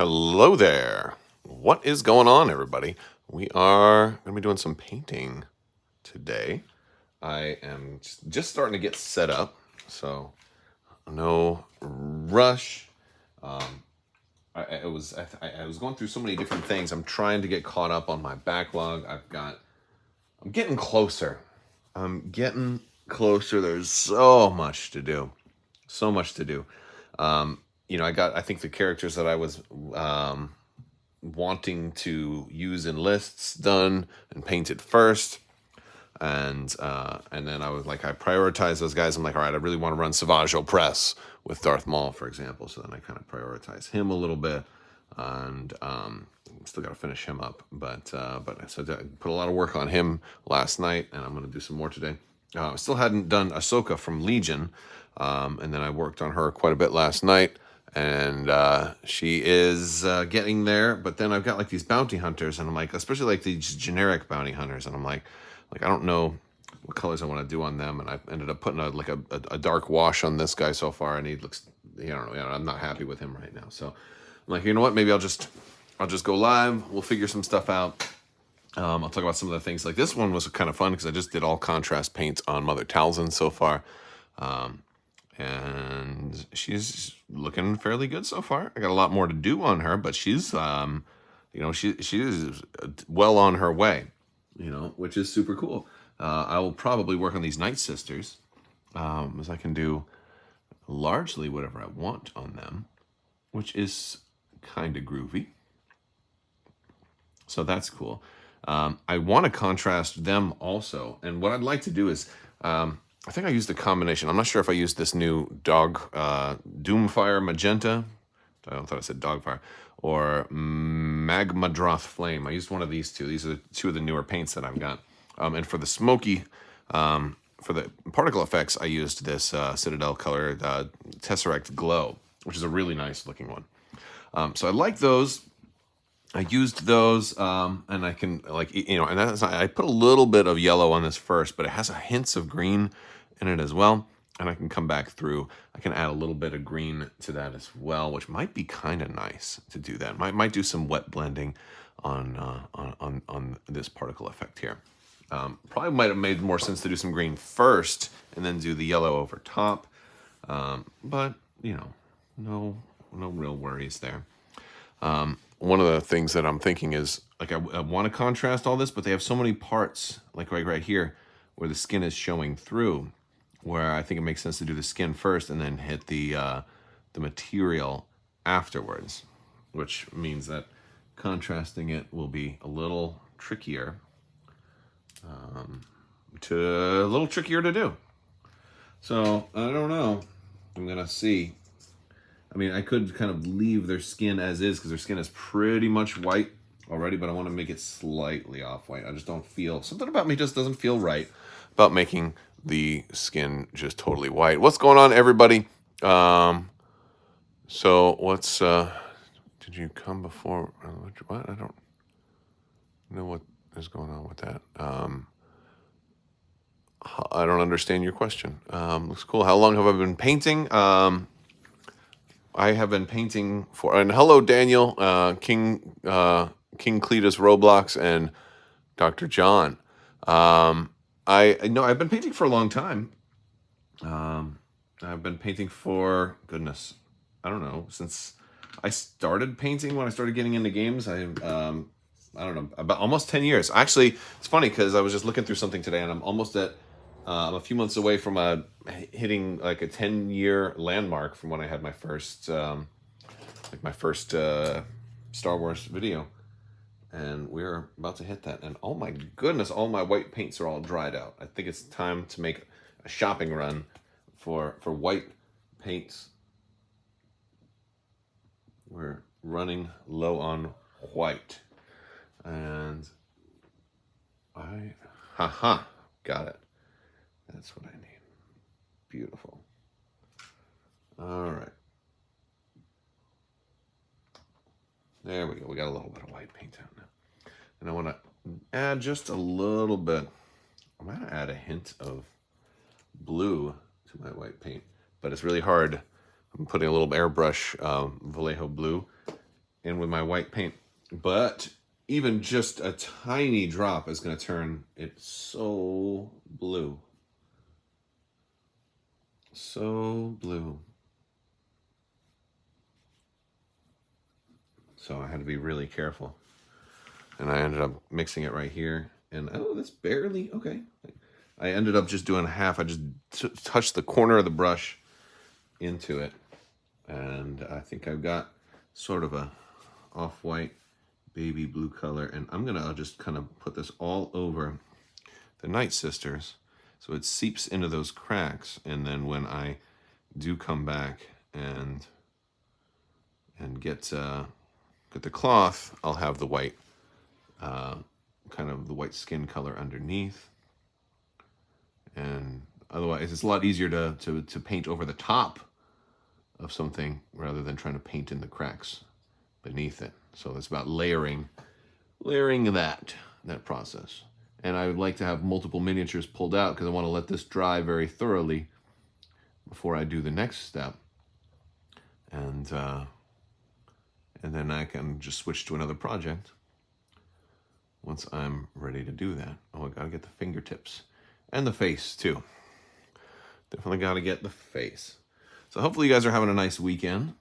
Hello there. What is going on, everybody? We are going to be doing some painting today. I am just starting to get set up, so no rush. I was going through so many different things. I'm trying to get caught up on my backlog. I'm getting closer. I'm getting closer. There's so much to do. So much to do. I think the characters that I was wanting to use in lists done and painted first, and then I prioritized those guys. I'm like, all right, I really want to run Savage Opress with Darth Maul, for example. So then I kind of prioritize him a little bit, and still got to finish him up. But I put a lot of work on him last night, and I'm going to do some more today. I still hadn't done Ahsoka from Legion, and then I worked on her quite a bit last night. And she is getting there, but then I've got like these bounty hunters, and I'm like, especially like these generic bounty hunters, and I'm like I don't know what colors I want to do on them, and I ended up putting a dark wash on this guy so far, and he looks, I'm not happy with him right now. So I'm like, you know what? Maybe I'll just go live. We'll figure some stuff out. I'll talk about some of the things. Like this one was kind of fun because I just did all contrast paints on Mother Talzin so far. And she's looking fairly good so far. I got a lot more to do on her, but she's, she is well on her way, which is super cool. I will probably work on these Nightsisters, as I can do largely whatever I want on them, which is kind of groovy. So that's cool. I want to contrast them also. And what I'd like to do is, I think I used a combination. I'm not sure if I used this new Doomfire Magenta. I thought I said Dogfire. Or Magmadroth Flame. I used one of these two. These are two of the newer paints that I've got. And for the smoky, for the particle effects, I used this Citadel color Tesseract Glow, which is a really nice looking one. So I like those. I used those, and I can and that's I put a little bit of yellow on this first, but it has a hints of green in it as well, and I can come back through. I can add a little bit of green to that as well, which might be kind of nice to do that. Might do some wet blending on this particle effect here. Probably might have made more sense to do some green first and then do the yellow over top, but no real worries there. One of the things that I'm thinking is, like, I want to contrast all this, but they have so many parts, like right here, where the skin is showing through, where I think it makes sense to do the skin first and then hit the material afterwards, which means that contrasting it will be a little trickier, to do. So, I don't know. I'm going to see. I mean, I could kind of leave their skin as is because their skin is pretty much white already, but I want to make it slightly off-white. I just don't feel... Something about me just doesn't feel right about making the skin just totally white. What's going on, everybody? So what's... did you come before... What? I don't know what is going on with that. I don't understand your question. Looks cool. How long have I been painting? I have been painting for, and hello Daniel, King Cletus Roblox, and Dr. John. I've been painting for a long time. I've been painting for, goodness, I don't know, since I started painting, when I started getting into games. I don't know, about almost 10 years. Actually, it's funny because I was just looking through something today, and I'm almost at I'm a few months away from hitting like a 10-year landmark from when I had my first Star Wars video, and we're about to hit that. And oh my goodness, all my white paints are all dried out. I think it's time to make a shopping run for white paints. We're running low on white, and got it. That's what I need. Beautiful. All right. There we go. We got a little bit of white paint out now. And I want to add just a little bit. I'm going to add a hint of blue to my white paint, but it's really hard. I'm putting a little airbrush Vallejo blue in with my white paint. But even just a tiny drop is going to turn it so blue. So blue. So I had to be really careful. And I ended up mixing it right here. And oh, that's barely, okay. I ended up just doing half. I just touched the corner of the brush into it. And I think I've got sort of a off-white baby blue color. And I'll just kind of put this all over the Nightsisters so it seeps into those cracks. And then when I do come back and get the cloth, I'll have the white, kind of the white skin color underneath. And otherwise, it's a lot easier to paint over the top of something rather than trying to paint in the cracks beneath it. So it's about layering that process. And I would like to have multiple miniatures pulled out because I want to let this dry very thoroughly before I do the next step. And then I can just switch to another project once I'm ready to do that. Oh, I gotta get the fingertips and the face too. Definitely gotta get the face. So hopefully you guys are having a nice weekend.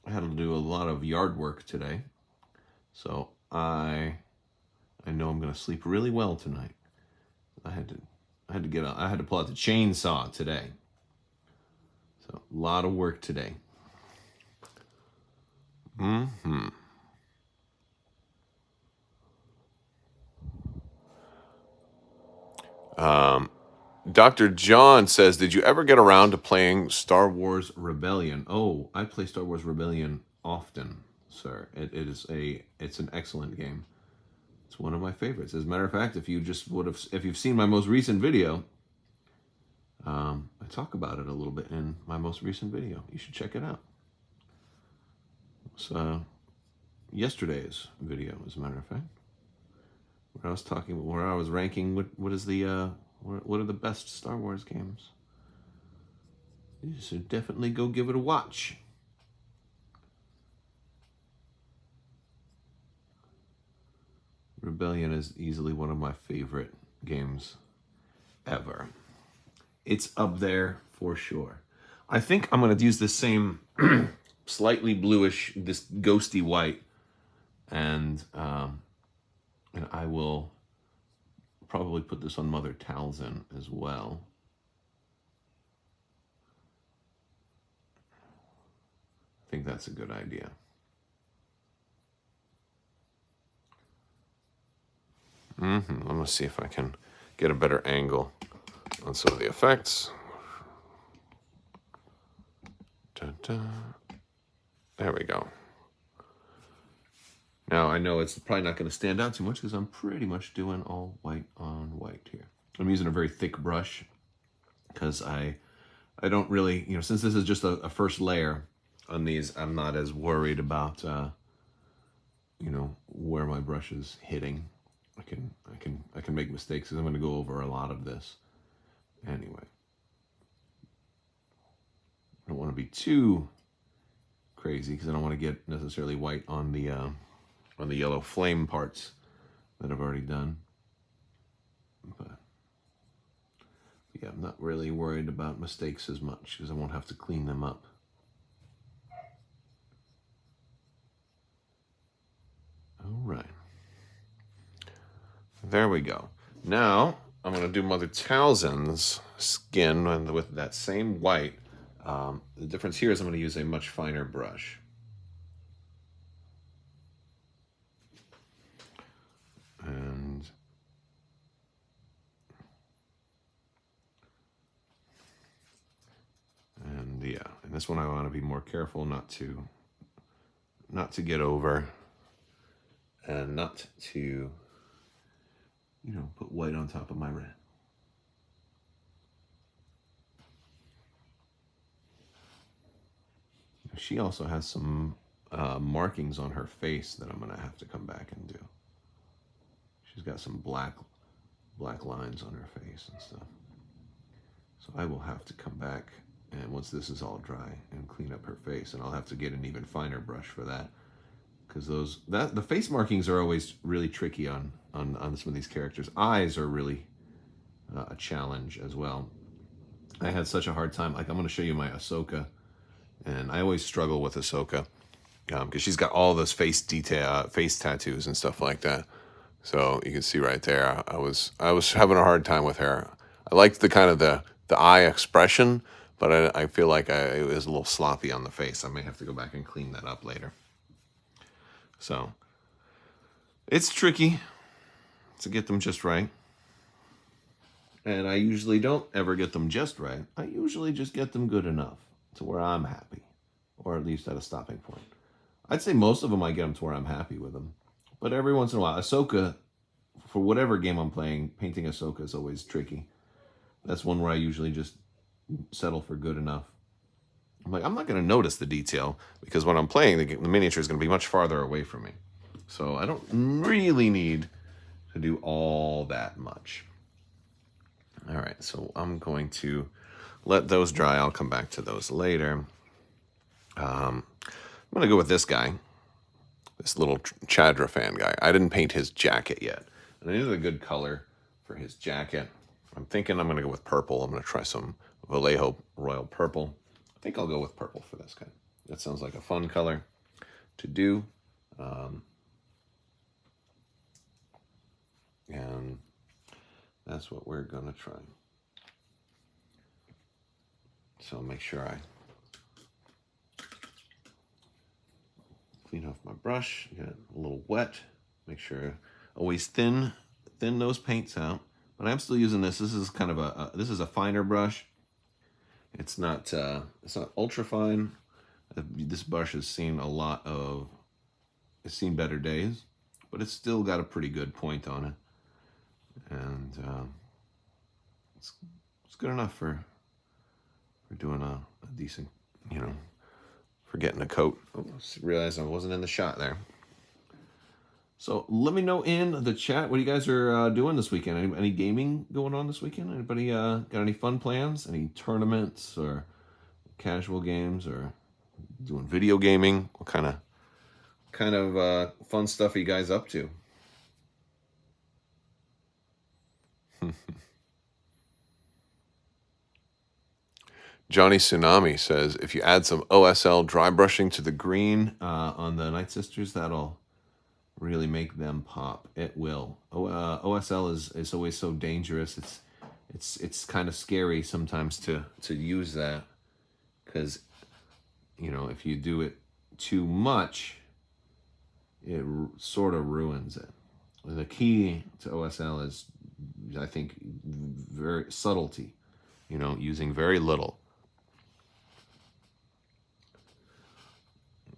I had to do a lot of yard work today. So I know I'm gonna sleep really well tonight. I had to pull out the chainsaw today. So a lot of work today. Dr. John says, did you ever get around to playing Star Wars Rebellion? Oh, I play Star Wars Rebellion often, sir. It's an excellent game. It's one of my favorites. As a matter of fact, if you've seen my most recent video, I talk about it a little bit in my most recent video. You should check it out. It's yesterday's video, as a matter of fact, where I was ranking what are the best Star Wars games. You should definitely go give it a watch. Rebellion is easily one of my favorite games ever. It's up there for sure. I think I'm going to use this same slightly bluish, this ghosty white, and I will probably put this on Mother Talzin as well. I think that's a good idea. I'm going to see if I can get a better angle on some of the effects. There we go. Now, I know it's probably not going to stand out too much because I'm pretty much doing all white on white here. I'm using a very thick brush because I don't really, since this is just a first layer on these, I'm not as worried about, where my brush is hitting. I can make mistakes because I'm going to go over a lot of this anyway. I don't want to be too crazy because I don't want to get necessarily white on the yellow flame parts that I've already done. But yeah, I'm not really worried about mistakes as much because I won't have to clean them up. All right. There we go. Now I'm going to do Mother Talzin's skin with that same white. The difference here is I'm going to use a much finer brush. And yeah, and this one I want to be more careful not to get over and not to put white on top of my red. She also has some markings on her face that I'm going to have to come back and do. She's got some black lines on her face and stuff. So I will have to come back, and once this is all dry, and clean up her face. And I'll have to get an even finer brush for that, because the face markings are always really tricky on some of these characters. Eyes are really a challenge as well. I had such a hard time. Like, I'm going to show you my Ahsoka, and I always struggle with Ahsoka because she's got all those face tattoos and stuff like that. So you can see right there, I was having a hard time with her. I liked the kind of the eye expression, but I feel like it was a little sloppy on the face. I may have to go back and clean that up later. So it's tricky to get them just right. And I usually don't ever get them just right. I usually just get them good enough to where I'm happy, or at least at a stopping point. I'd say most of them I get them to where I'm happy with them. But every once in a while, Ahsoka, for whatever game I'm playing, painting Ahsoka is always tricky. That's one where I usually just settle for good enough. I'm like, I'm not going to notice the detail because when I'm playing, the miniature is going to be much farther away from me. So I don't really need to do all that much. All right, so I'm going to let those dry. I'll come back to those later. I'm going to go with this guy, this little Chadra fan guy. I didn't paint his jacket yet. And I needed a good color for his jacket. I'm thinking I'm going to go with purple. I'm going to try some Vallejo Royal Purple. I think I'll go with purple for this guy. That sounds like a fun color to do. And that's what we're going to try. So I'll make sure I clean off my brush, get it a little wet, make sure always thin those paints out. But I'm still using this. This is kind of this is a finer brush. It's not ultra fine. This brush has seen it's seen better days, but it's still got a pretty good point on it. And it's good enough for doing a decent, for getting a coat. Oh, realized I wasn't in the shot there. So let me know in the chat what you guys are doing this weekend. Any gaming going on this weekend? Anybody got any fun plans? Any tournaments or casual games or doing video gaming? What kind of fun stuff are you guys up to? Johnny Tsunami says, if you add some OSL dry brushing to the green on the Nightsisters, that'll really make them pop. It will. OSL is always so dangerous. It's kind of scary sometimes to use that because, if you do it too much, it sort of ruins it. The key to OSL is, I think, very subtlety, using very little.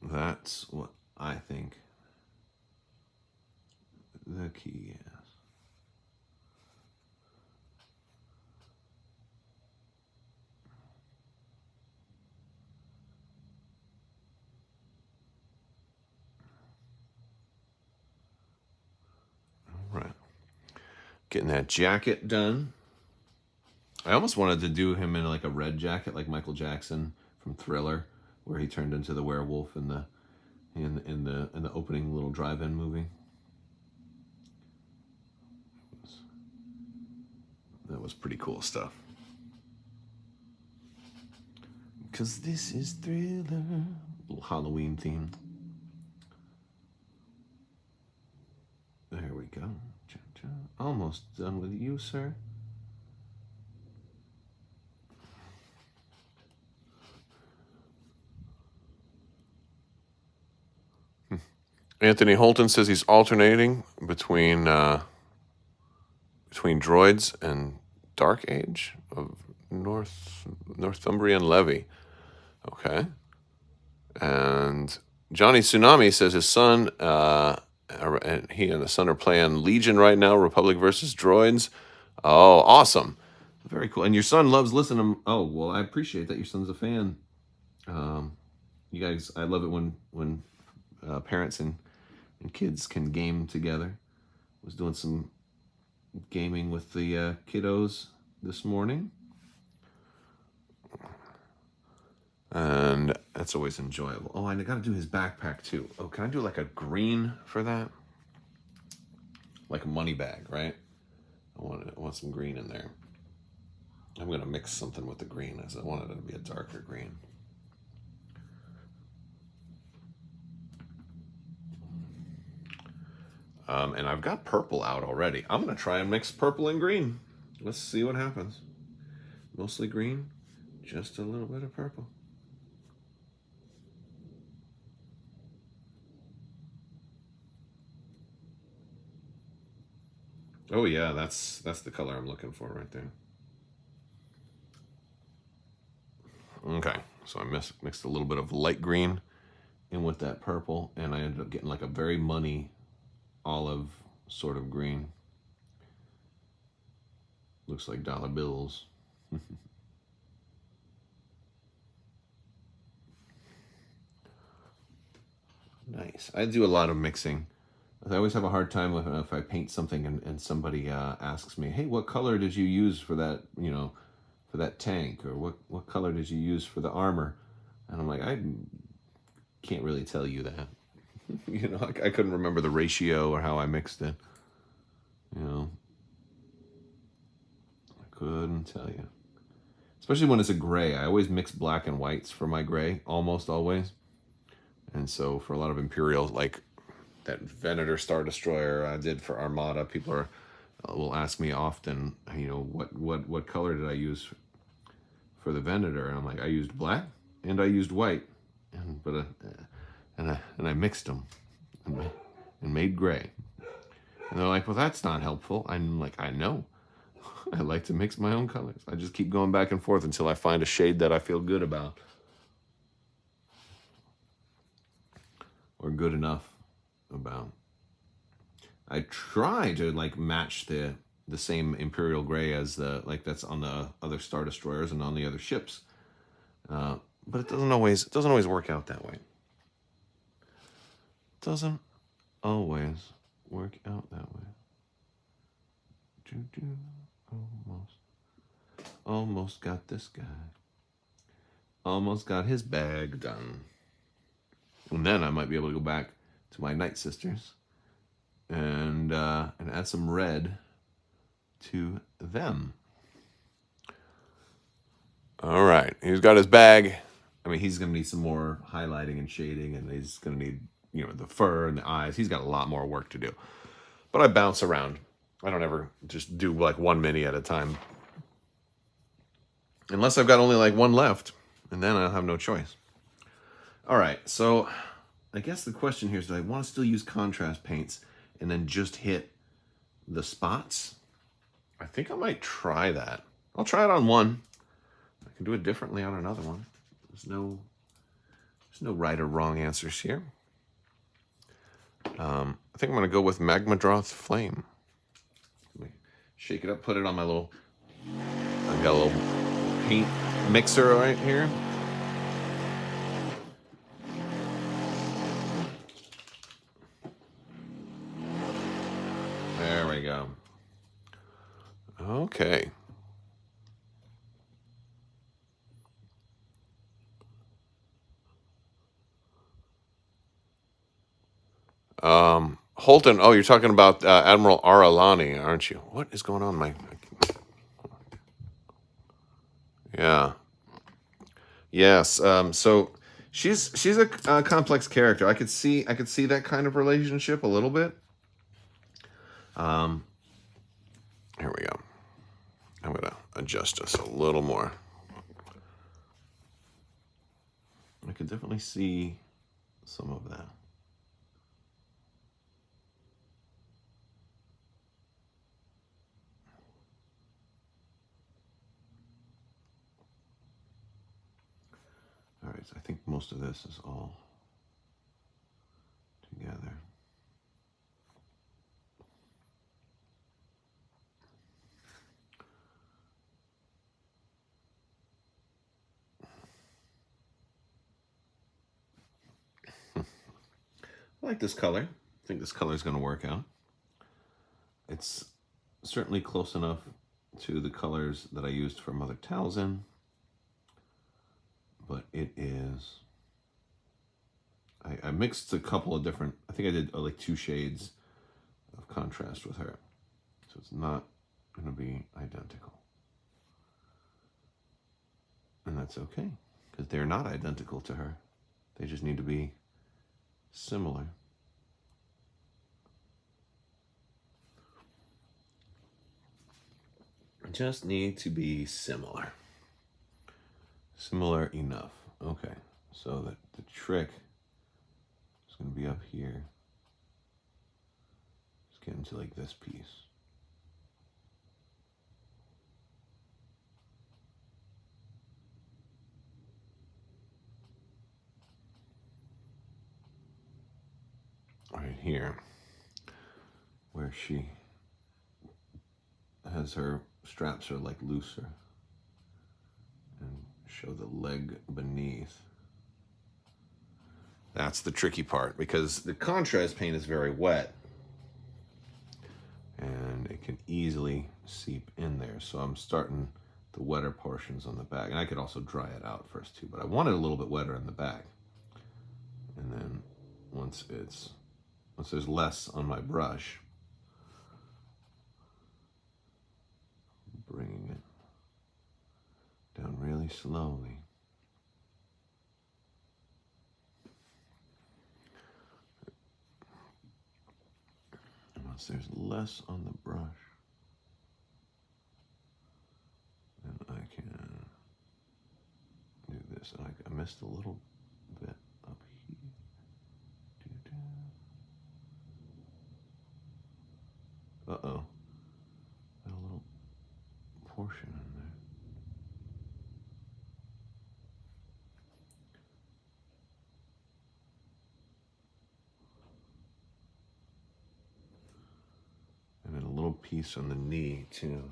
That's what I think the key is. All right. Getting that jacket done. I almost wanted to do him in like a red jacket like Michael Jackson from Thriller, where he turned into the werewolf in the opening little drive-in movie. That was pretty cool stuff. Because this is Thriller. Little Halloween theme. There we go. Almost done with you, sir. Anthony Holton says he's alternating between Droids and Dark Age of Northumbrian Levy. Okay. And Johnny Tsunami says his son, and he and the son are playing Legion right now, Republic versus Droids. Oh, awesome. Very cool. And your son loves listening. Oh, well, I appreciate that your son's a fan. You guys, I love it when parents and kids can game together. I was doing some gaming with the kiddos this morning. And That's always enjoyable. Oh, I got to do his backpack too. Oh, can I do like a green for that? Like a money bag, right? I want some green in there. I'm going to mix something with the green, as I want it to be a darker green. And I've got purple out already. I'm going to try and mix purple and green. Let's see what happens. Mostly green, just a little bit of purple. Oh yeah, that's the color I'm looking for right there. Okay, so I mixed a little bit of light green in with that purple, and I ended up getting like a very money olive sort of green. Looks like dollar bills. Nice. I do a lot of mixing. I always have a hard time with if I paint something and somebody asks me, "Hey, what color did you use for that? You know, for that tank, or what color did you use for the armor?" And I'm like, I can't really tell you that. You know, I couldn't remember the ratio or how I mixed it. You know, I couldn't tell you. Especially when it's a gray. I always mix black and whites for my gray, almost always. And so for a lot of Imperial, like that Venator Star Destroyer I did for Armada, people will ask me often, you know, what color did I use for the Venator? And I'm like, I used black and I used white, and I mixed them and made gray. And they're like, well, that's not helpful. I'm like, I know. I like to mix my own colors. I just keep going back and forth until I find a shade that I feel good about. Or good enough about. I try to like match the same Imperial gray as that's on the other Star Destroyers and on the other ships. But it doesn't always work out that way. It doesn't always work out that way. Almost got this guy. Almost got his bag done. And then I might be able to go back to my Nightsisters and add some red to them. All right, he's got his bag. I mean, he's going to need some more highlighting and shading, and he's going to need, you know, the fur and the eyes. He's got a lot more work to do. But I bounce around. I don't ever just do like one mini at a time. Unless I've got only like one left, and then I'll have no choice. All right, so I guess the question here is, do I want to still use contrast paints and then just hit the spots? I think I might try that. I'll try it on one. I can do it differently on another one. There's no right or wrong answers here. I think I'm going to go with Magmadroth Flame. Let me shake it up, put it on my little... I've got a little paint mixer right here. There we go. Okay. Holton, oh, you're talking about Admiral Aralani, aren't you? What is going on, Mike? Yeah. Yes. So she's a complex character. I could see that kind of relationship a little bit. Here we go. I'm gonna adjust just a little more. I could definitely see some of that. All right, so I think most of this is all together. I like this color. I think this color is going to work out. It's certainly close enough to the colors that I used for Mother Talzin, but it is mixed a couple of different, I think I did like 2 shades of contrast with her. So it's not going to be identical. And that's okay, because they're not identical to her. They just need to be similar. Just need to be similar. Similar enough. Okay, so that the trick is going to be up here. Let's get into like this piece. Right here, where she has her straps are like looser, and show the leg beneath. That's the tricky part, because the contrast paint is very wet and it can easily seep in there. So I'm starting the wetter portions on the back, and I could also dry it out first too, but I want it a little bit wetter in the back. And then once there's less on my brush, bringing it down really slowly. And once there's less on the brush, then I can do this. And I missed a little bit up here. Uh-oh. Got a little portion in there. And then a little piece on the knee too.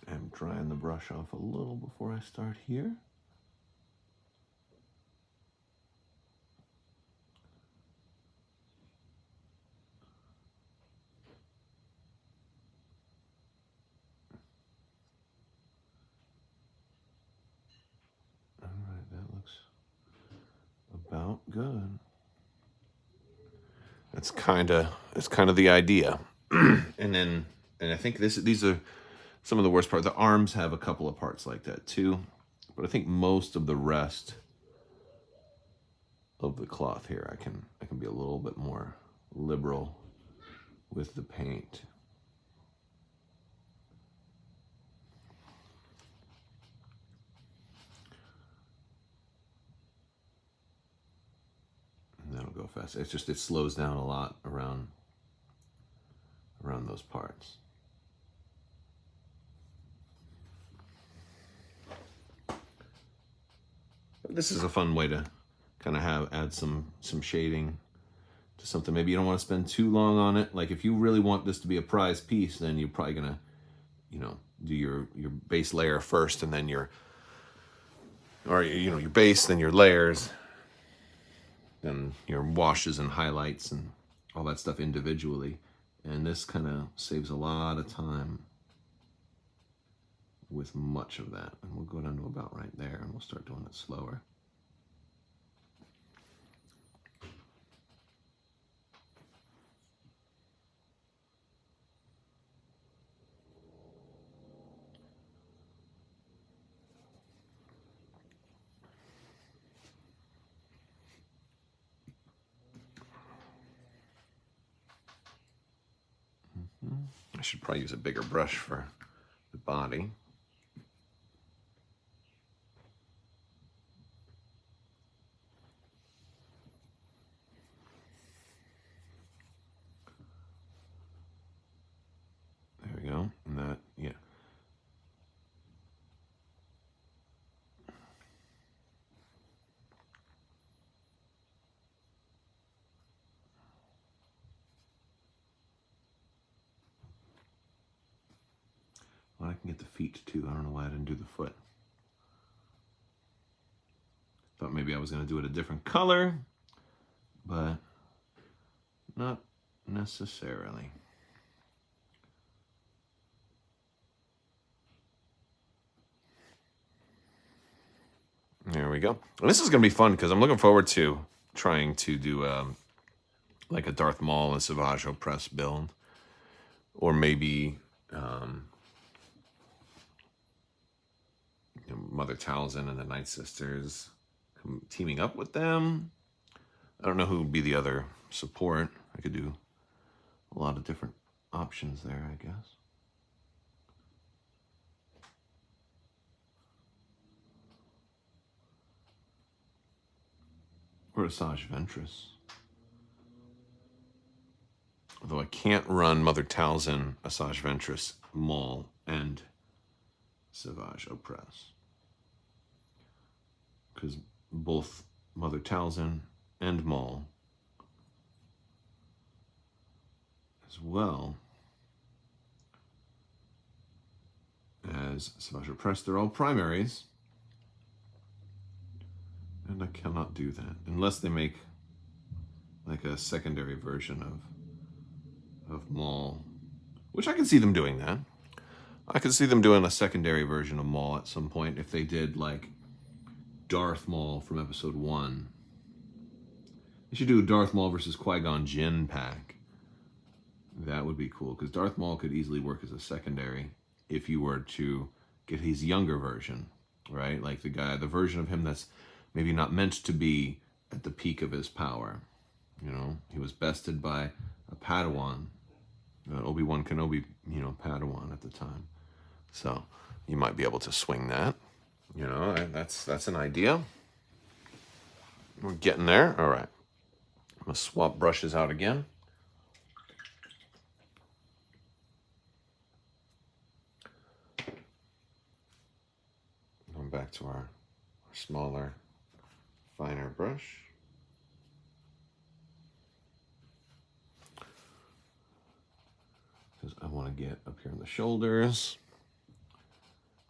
I'm drying the brush off a little before I start here. All right, that looks about good. That's kind of the idea. And I think these are some of the worst parts. The arms have a couple of parts like that too, but I think most of the rest of the cloth here, I can be a little bit more liberal with the paint. And that'll go fast. It's just, it slows down a lot around those parts. This is a fun way to kind of add some shading to something. Maybe you don't want to spend too long on it. Like if you really want this to be a prize piece, then you're probably gonna, do your base layer first, and then your base, then your layers, then your washes and highlights and all that stuff individually. And this kind of saves a lot of time with much of that. And we'll go down to about right there, and we'll start doing it slower. I should probably use a bigger brush for the body. There we go. And that, yeah. can get the feet too. I don't know why I didn't do the foot. Thought maybe I was going to do it a different color, but not necessarily. There we go. And this is going to be fun because I'm looking forward to trying to do like a Darth Maul and Savage Opress build. Or maybe Mother Talzin and the Nightsisters teaming up with them. I don't know who would be the other support. I could do a lot of different options there, I guess. Or Asajj Ventress. Although I can't run Mother Talzin, Asajj Ventress, Maul, and Savage Opress. Because both Mother Talzin and Maul, as well as Savage Opress, they're all primaries. And I cannot do that unless they make like a secondary version of Maul, which I can see them doing that. I could see them doing a secondary version of Maul at some point if they did like Darth Maul from episode 1. They should do a Darth Maul versus Qui-Gon Jinn pack. That would be cool because Darth Maul could easily work as a secondary if you were to get his younger version, right? Like the version of him that's maybe not meant to be at the peak of his power. You know, he was bested by a Padawan, Obi-Wan Kenobi, Padawan at the time. So you might be able to swing that. You know, that's an idea. We're getting there. All right. I'm going to swap brushes out again. Going back to our smaller, finer brush. Because I want to get up here on the shoulders,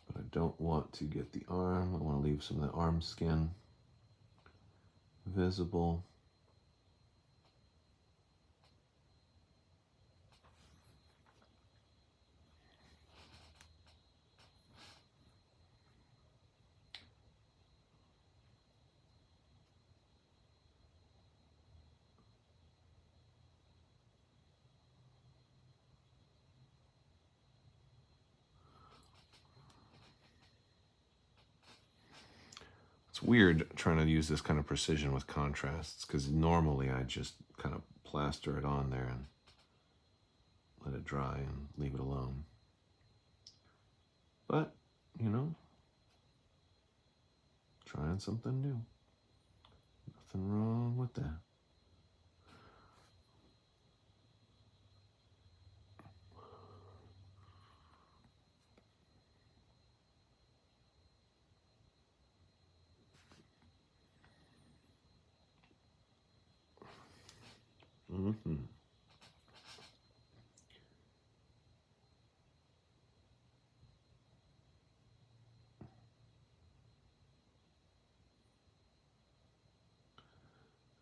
but I don't want to get the arm. I want to leave some of the arm skin visible. It's weird trying to use this kind of precision with contrasts because normally I just kind of plaster it on there and let it dry and leave it alone. But, trying something new. Nothing wrong with that. Mm-hmm.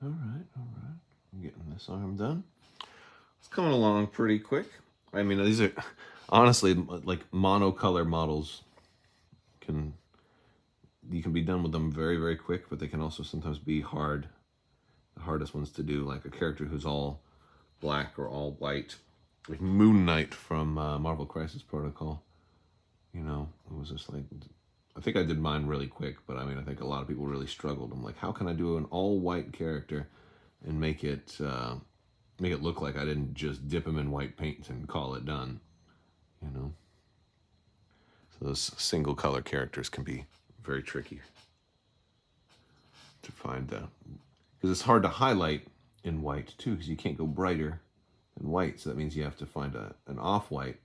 All right. I'm getting this arm done. It's coming along pretty quick. I mean, these are honestly like monocolor models. You can be done with them very, very quick, but they can also sometimes be hard. The hardest ones to do, like a character who's all black or all white, like Moon Knight from Marvel Crisis Protocol. It was just like, I think I did mine really quick, but I mean, I think a lot of people really struggled. I'm like, how can I do an all-white character and make it look like I didn't just dip him in white paint and call it done, So those single color characters can be very tricky to find, because it's hard to highlight in white too, because you can't go brighter than white. So that means you have to find an off-white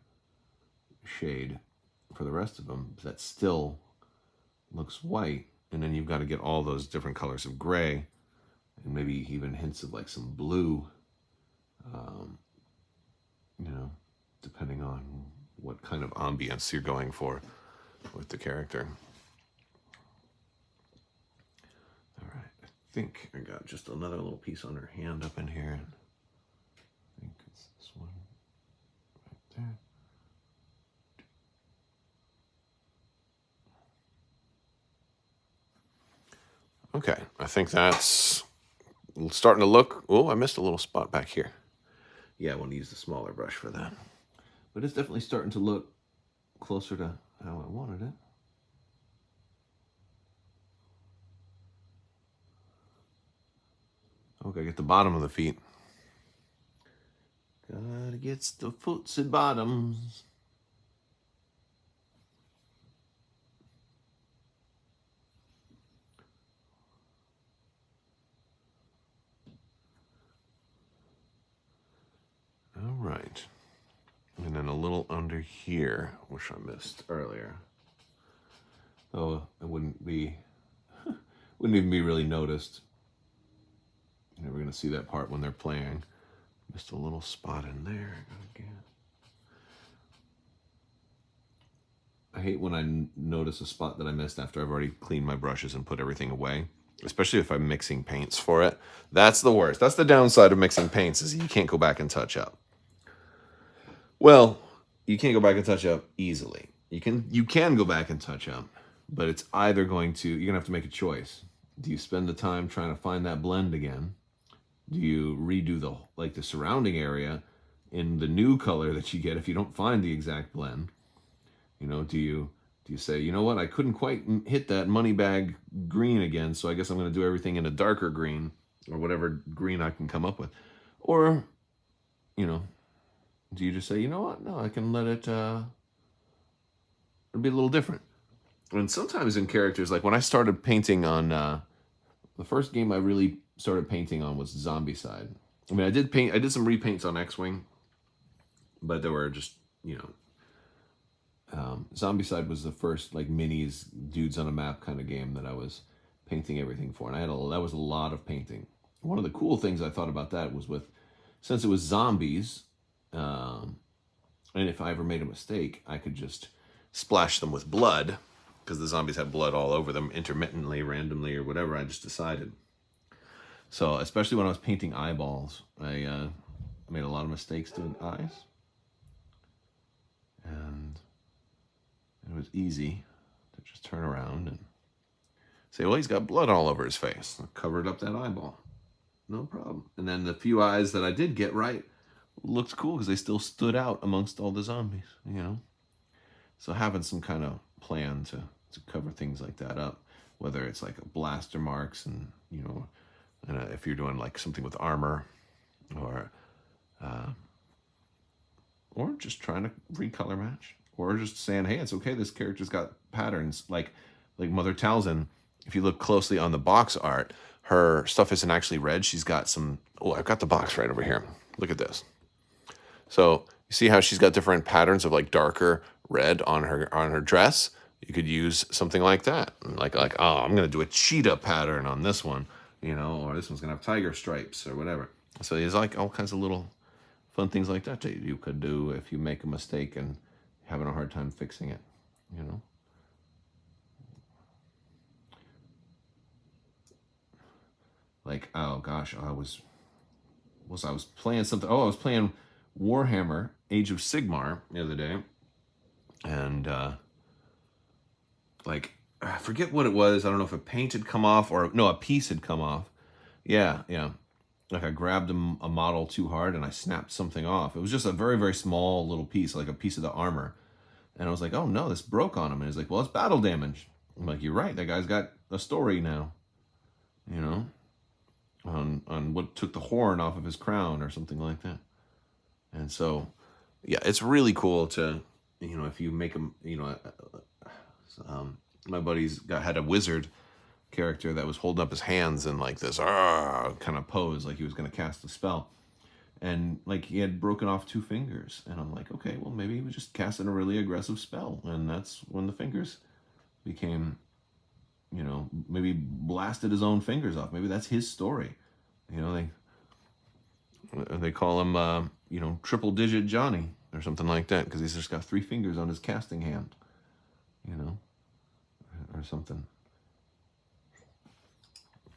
shade for the rest of them that still looks white, and then you've got to get all those different colors of gray and maybe even hints of like some blue, depending on what kind of ambience you're going for with the character. All right, I think I got just another little piece on her hand up in here. I think it's this one right there. Okay, I think that's starting to look... Oh, I missed a little spot back here. Yeah, I want to use the smaller brush for that. But it's definitely starting to look closer to how I wanted it. Okay, get the bottom of the feet. Gotta get the foots and bottoms. All right. And then a little under here, which I missed earlier. Oh, it wouldn't even be really noticed. You're never gonna see that part when they're playing. Missed a little spot in there. I hate when I notice a spot that I missed after I've already cleaned my brushes and put everything away, especially if I'm mixing paints for it. That's the worst. That's the downside of mixing paints, is you can't go back and touch up. Well, you can't go back and touch up easily. You can go back and touch up, but it's either you're gonna have to make a choice. Do you spend the time trying to find that blend again? Do you redo the surrounding area in the new color that you get if you don't find the exact blend? You know, do you say, you know what, I couldn't quite hit that money bag green again, so I guess I'm going to do everything in a darker green, or whatever green I can come up with? Or, you know, do you just say, you know what, no, I can let it it'll be a little different. And sometimes in characters, like when I started painting on the first game I really started painting on was Zombicide. I mean, I did some repaints on X-Wing, but they were just, you know, Zombicide was the first like minis, dudes on a map kind of game that I was painting everything for, and that was a lot of painting. One of the cool things I thought about that was since it was zombies, and if I ever made a mistake, I could just splash them with blood, because the zombies had blood all over them intermittently, randomly, or whatever. I just decided. So especially when I was painting eyeballs, I made a lot of mistakes doing eyes, and it was easy to just turn around and say, well, he's got blood all over his face. I covered up that eyeball. No problem. And then the few eyes that I did get right looked cool because they still stood out amongst all the zombies, you know? So having some kind of plan to cover things like that up, whether it's like blaster marks and, you know, if you're doing like something with armor, or just trying to recolor match, or just saying, hey, it's okay, this character's got patterns. Like Mother Talzin, if you look closely on the box art, her stuff isn't actually red. She's got some... Oh, I've got the box right over here. Look at this. So you see how she's got different patterns of like darker red on her dress? You could use something like that. Like oh, I'm going to do a cheetah pattern on this one, you know, or this one's going to have tiger stripes or whatever. So there's like all kinds of little fun things like that you could do if you make a mistake and having a hard time fixing it, you know. Like, oh gosh, I was playing something. Oh, I was playing Warhammer Age of Sigmar the other day, and like, I forget what it was. I don't know if a paint had come off, or no, a piece had come off. Yeah. Like I grabbed a model too hard and I snapped something off. It was just a very, very small little piece, like a piece of the armor. And I was like, oh no, this broke on him. And he's like, well, it's battle damage. I'm like, you're right. That guy's got a story now, you know, on what took the horn off of his crown or something like that. And so, yeah, it's really cool to, you know, if you make them, you know, my buddy's had a wizard character that was holding up his hands in like this kind of pose, like he was going to cast a spell, and like he had broken off 2 fingers, and I'm like, okay, well, maybe he was just casting a really aggressive spell, and that's when the fingers became, you know, maybe blasted his own fingers off. Maybe that's his story, you know. They call him you know, triple digit Johnny or something like that, because he's just got 3 fingers on his casting hand, you know, or something.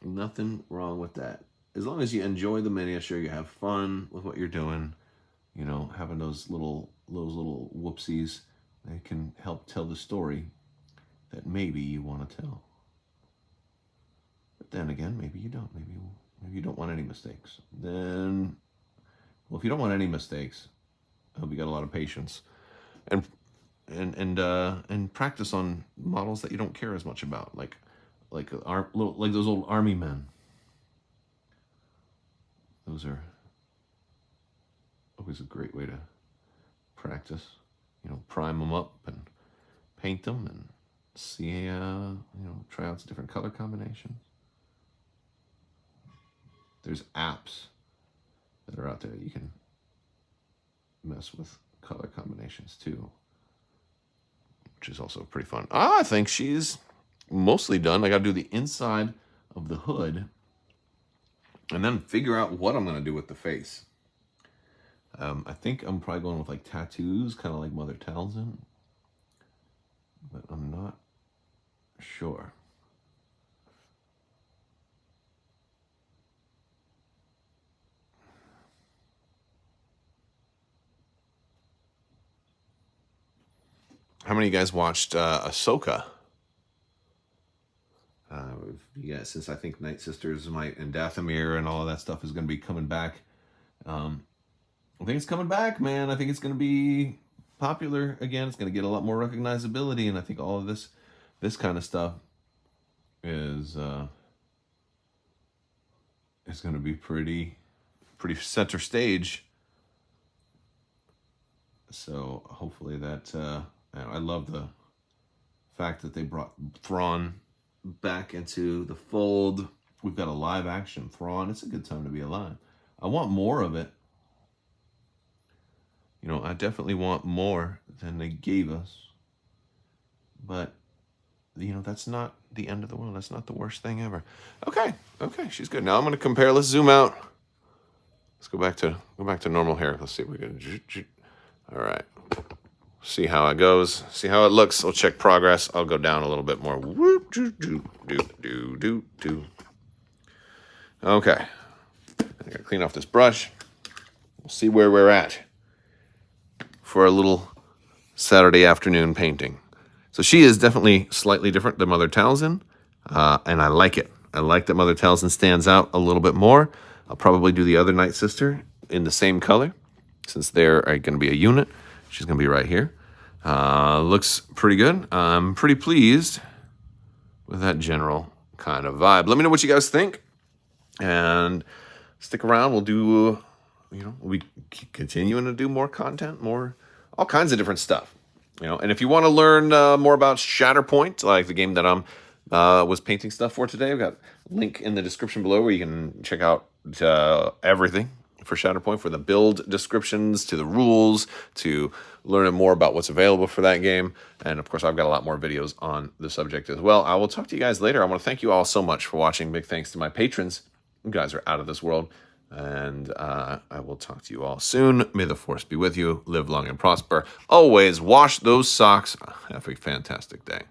Nothing wrong with that. As long as you enjoy the miniature, you have fun with what you're doing, you know, having those little whoopsies, they can help tell the story that maybe you want to tell. But then again, maybe you don't. Maybe you don't want any mistakes. Then, well, if you don't want any mistakes, I hope you got a lot of patience, and practice on models that you don't care as much about, like those old army men. Those are always a great way to practice. You know, prime them up and paint them and see, you know, try out different color combinations. There's apps that are out there that you can mess with color combinations too, which is also pretty fun. I think she's mostly done. I got to do the inside of the hood and then figure out what I'm going to do with the face. I think I'm probably going with like tattoos, kind of like Mother Townsend, but I'm not sure. How many of you guys watched Ahsoka? Yeah, since I think Nightsisters and Dathomir and all of that stuff is going to be coming back. I think it's coming back, man. I think it's going to be popular again. It's going to get a lot more recognizability, and I think all of this kind of stuff is going to be pretty center stage. So hopefully that I love the fact that they brought Thrawn back into the fold. We've got a live action Thrawn. It's a good time to be alive. I want more of it. You know, I definitely want more than they gave us. But, you know, that's not the end of the world. That's not the worst thing ever. Okay, she's good. Now I'm going to compare. Let's zoom out. Let's go back to normal here. Let's see if we can. All right. See how it goes. See how it looks. We'll check progress. I'll go down a little bit more. Whoop, do. Okay. I gotta clean off this brush. We'll see where we're at for a little Saturday afternoon painting. So she is definitely slightly different than Mother Townsend, and I like it. I like that Mother Townsend stands out a little bit more. I'll probably do the other Night Sister in the same color, since they're going to be a unit. She's going to be right here. Looks pretty good. I'm pretty pleased with that general kind of vibe. Let me know what you guys think, and stick around. We'll do, you know, we'll be continuing to do more content, all kinds of different stuff, you know. And if you want to learn more about Shatterpoint, like the game that I'm was painting stuff for today, I've got a link in the description below where you can check out everything for Shatterpoint, for the build descriptions, to the rules, to learning more about what's available for that game. And of course, I've got a lot more videos on the subject as well. I will talk to you guys later. I want to thank you all so much for watching. Big thanks to my patrons. You guys are out of this world. And I will talk to you all soon. May the force be with you. Live long and prosper. Always wash those socks. Have a fantastic day.